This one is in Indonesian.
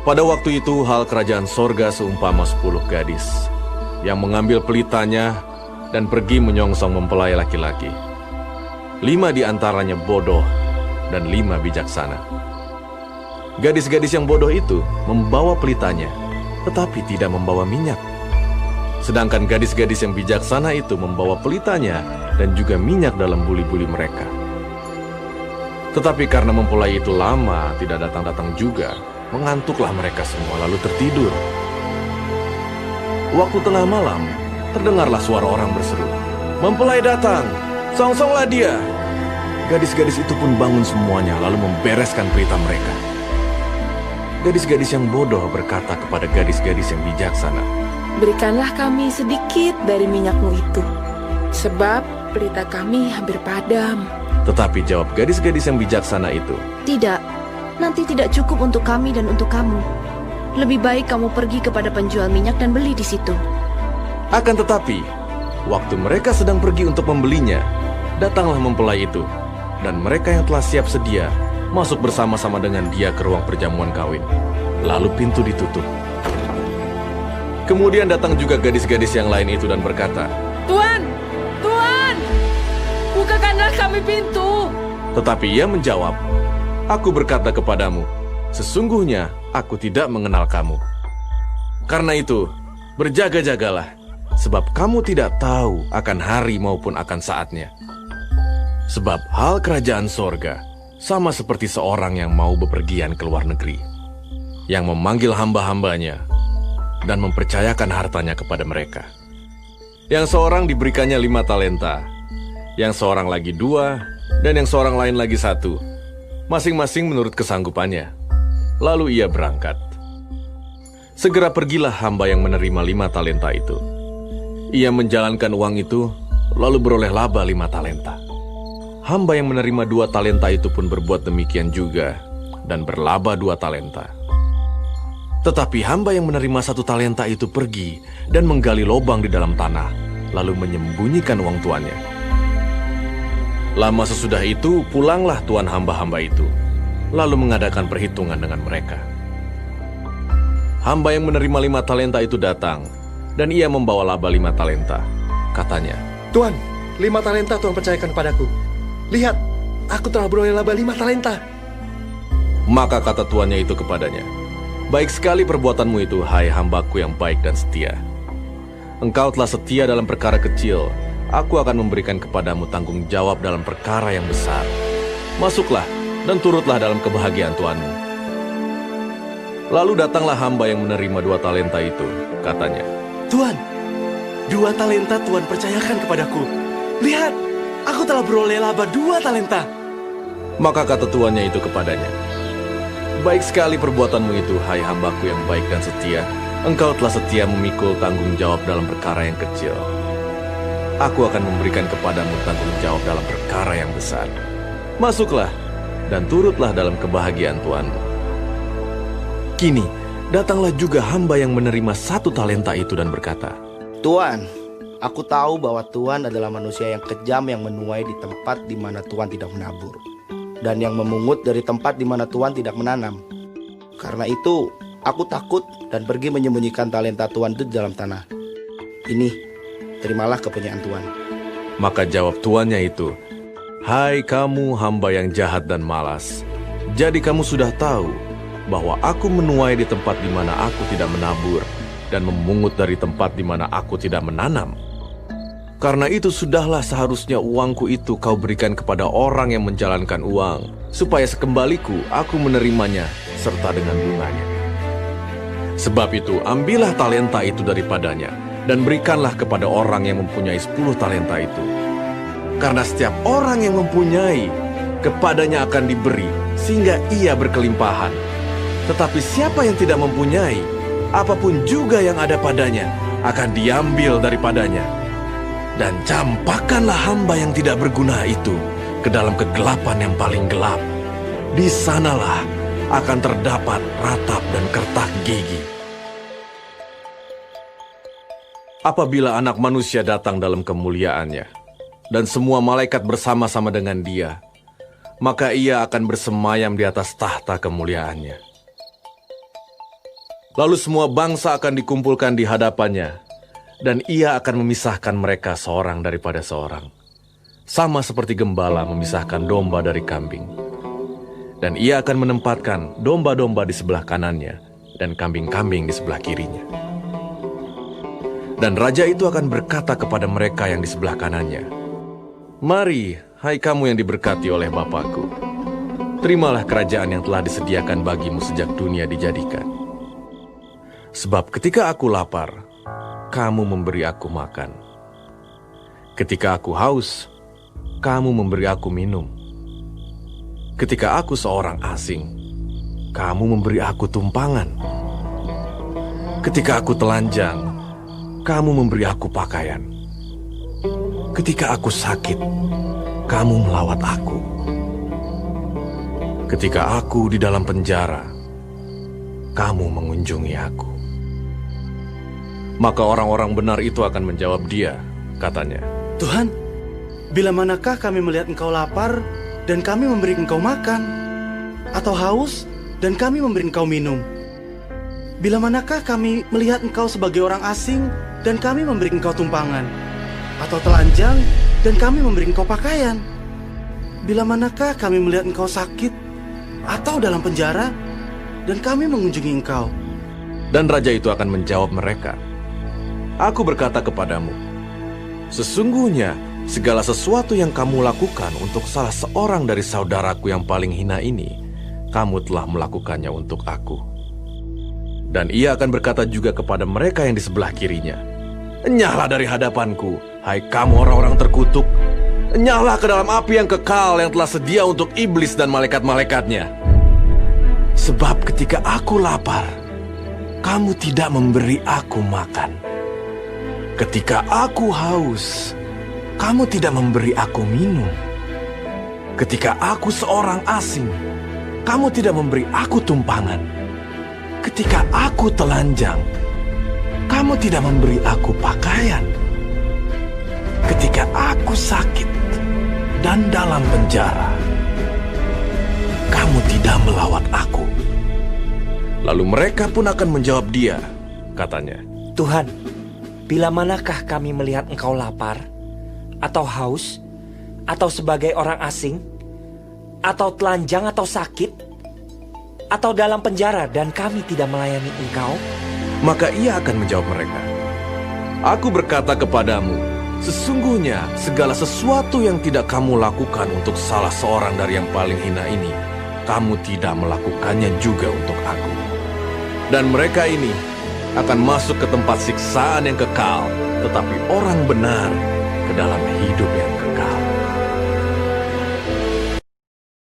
Pada waktu itu hal kerajaan sorga seumpama 10 gadis yang mengambil pelitanya dan pergi menyongsong mempelai laki-laki. 5 di antaranya bodoh dan 5 bijaksana. Gadis-gadis yang bodoh itu membawa pelitanya, tetapi tidak membawa minyak. Sedangkan gadis-gadis yang bijaksana itu membawa pelitanya dan juga minyak dalam buli-buli mereka. Tetapi karena mempelai itu lama tidak datang-datang juga, mengantuklah mereka semua lalu tertidur. Waktu tengah malam, terdengarlah suara orang berseru, "Mempelai datang, songsonglah dia!" Gadis-gadis itu pun bangun semuanya lalu membereskan pelita mereka. Gadis-gadis yang bodoh berkata kepada gadis-gadis yang bijaksana, "Berikanlah kami sedikit dari minyakmu itu, sebab pelita kami hampir padam." Tetapi jawab gadis-gadis yang bijaksana itu, "Tidak, nanti tidak cukup untuk kami dan untuk kamu. Lebih baik kamu pergi kepada penjual minyak dan beli di situ." Akan tetapi, waktu mereka sedang pergi untuk membelinya, datanglah mempelai itu, dan mereka yang telah siap sedia masuk bersama-sama dengan dia ke ruang perjamuan kawin. Lalu pintu ditutup. Kemudian datang juga gadis-gadis yang lain itu dan berkata, "Tuan, Tuan, bukakanlah kami pintu." Tetapi ia menjawab, "Aku berkata kepadamu, sesungguhnya aku tidak mengenal kamu. Karena itu, berjaga-jagalah, sebab kamu tidak tahu akan hari maupun akan saatnya. Sebab hal kerajaan sorga sama seperti seorang yang mau bepergian ke luar negeri, yang memanggil hamba-hambanya dan mempercayakan hartanya kepada mereka. Yang seorang diberikannya 5 talenta, yang seorang lagi 2, dan yang seorang lain lagi 1, masing-masing menurut kesanggupannya. Lalu ia berangkat. Segera pergilah hamba yang menerima 5 talenta itu. Ia menjalankan uang itu, lalu beroleh laba 5 talenta. Hamba yang menerima 2 talenta itu pun berbuat demikian juga, dan berlaba 2 talenta. Tetapi hamba yang menerima 1 talenta itu pergi dan menggali lubang di dalam tanah, lalu menyembunyikan uang tuannya. Lama sesudah itu, pulanglah tuan hamba-hamba itu, lalu mengadakan perhitungan dengan mereka. Hamba yang menerima 5 talenta itu datang, dan ia membawa laba 5 talenta. Katanya, "Tuan, 5 talenta Tuhan percayakan padaku. Lihat, aku telah beroleh laba 5 talenta." Maka kata tuannya itu kepadanya, "Baik sekali perbuatanmu itu, hai hambaku yang baik dan setia. Engkau telah setia dalam perkara kecil, aku akan memberikan kepadamu tanggung jawab dalam perkara yang besar. Masuklah dan turutlah dalam kebahagiaan tuanmu." Lalu datanglah hamba yang menerima 2 talenta itu. Katanya, "Tuan, 2 talenta Tuhan percayakan kepadaku. Lihat, aku telah beroleh laba 2 talenta." Maka kata tuannya itu kepadanya, "Baik sekali perbuatanmu itu, hai hambaku yang baik dan setia. Engkau telah setia memikul tanggung jawab dalam perkara yang kecil. Aku akan memberikan kepadamu tanggung jawab dalam perkara yang besar. Masuklah dan turutlah dalam kebahagiaan tuanmu." Kini, datanglah juga hamba yang menerima 1 talenta itu dan berkata, "Tuan, aku tahu bahwa Tuan adalah manusia yang kejam yang menuai di tempat di mana Tuan tidak menabur, dan yang memungut dari tempat di mana Tuan tidak menanam. Karena itu, aku takut dan pergi menyembunyikan talenta Tuan itu di dalam tanah. Ini, terimalah kepunyaan Tuan." Maka jawab tuannya itu, "Hai kamu hamba yang jahat dan malas, jadi kamu sudah tahu bahwa aku menuai di tempat di mana aku tidak menabur, dan memungut dari tempat di mana aku tidak menanam. Karena itu sudahlah seharusnya uangku itu kau berikan kepada orang yang menjalankan uang, supaya sekembaliku aku menerimanya serta dengan bunganya. Sebab itu ambillah talenta itu daripadanya, dan berikanlah kepada orang yang mempunyai 10 talenta itu. Karena setiap orang yang mempunyai, kepadanya akan diberi, sehingga ia berkelimpahan. Tetapi siapa yang tidak mempunyai, apapun juga yang ada padanya akan diambil daripadanya. Dan campakkanlah hamba yang tidak berguna itu ke dalam kegelapan yang paling gelap. Di sanalah akan terdapat ratap dan kertak gigi. Apabila Anak Manusia datang dalam kemuliaannya, dan semua malaikat bersama-sama dengan dia, maka ia akan bersemayam di atas tahta kemuliaannya. Lalu semua bangsa akan dikumpulkan di hadapannya, dan ia akan memisahkan mereka seorang daripada seorang, sama seperti gembala memisahkan domba dari kambing. Dan ia akan menempatkan domba-domba di sebelah kanannya, dan kambing-kambing di sebelah kirinya. Dan raja itu akan berkata kepada mereka yang di sebelah kanannya, "Mari, hai kamu yang diberkati oleh Bapakku, terimalah kerajaan yang telah disediakan bagimu sejak dunia dijadikan. Sebab ketika aku lapar, kamu memberi aku makan. Ketika aku haus, kamu memberi aku minum. Ketika aku seorang asing, kamu memberi aku tumpangan. Ketika aku telanjang, kamu memberi aku pakaian. Ketika aku sakit, kamu melawat aku. Ketika aku di dalam penjara, kamu mengunjungi aku." Maka orang-orang benar itu akan menjawab dia, katanya, Tuhan, bila manakah kami melihat Engkau lapar dan kami memberi Engkau makan, atau haus dan kami memberi Engkau minum? Bila manakah kami melihat Engkau sebagai orang asing dan kami memberi Engkau tumpangan, atau telanjang dan kami memberi Engkau pakaian? Bila manakah kami melihat Engkau sakit atau dalam penjara dan kami mengunjungi Engkau? Dan raja itu akan menjawab mereka, "Aku berkata kepadamu, sesungguhnya segala sesuatu yang kamu lakukan untuk salah seorang dari saudaraku yang paling hina ini, kamu telah melakukannya untuk aku." Dan ia akan berkata juga kepada mereka yang di sebelah kirinya, "Enyahlah dari hadapanku, hai kamu orang-orang terkutuk. Enyahlah ke dalam api yang kekal yang telah sedia untuk iblis dan malaikat-malaikatnya. Sebab ketika aku lapar, kamu tidak memberi aku makan. Ketika aku haus, kamu tidak memberi aku minum. Ketika aku seorang asing, kamu tidak memberi aku tumpangan. Ketika aku telanjang, kamu tidak memberi aku pakaian. Ketika aku sakit dan dalam penjara, kamu tidak melawat aku." Lalu mereka pun akan menjawab dia, katanya, Tuhan, bila manakah kami melihat Engkau lapar, atau haus, atau sebagai orang asing, atau telanjang atau sakit, atau dalam penjara dan kami tidak melayani Engkau? Maka ia akan menjawab mereka, "Aku berkata kepadamu, sesungguhnya segala sesuatu yang tidak kamu lakukan untuk salah seorang dari yang paling hina ini, kamu tidak melakukannya juga untuk aku." Dan mereka ini akan masuk ke tempat siksaan yang kekal, tetapi orang benar ke dalam hidup yang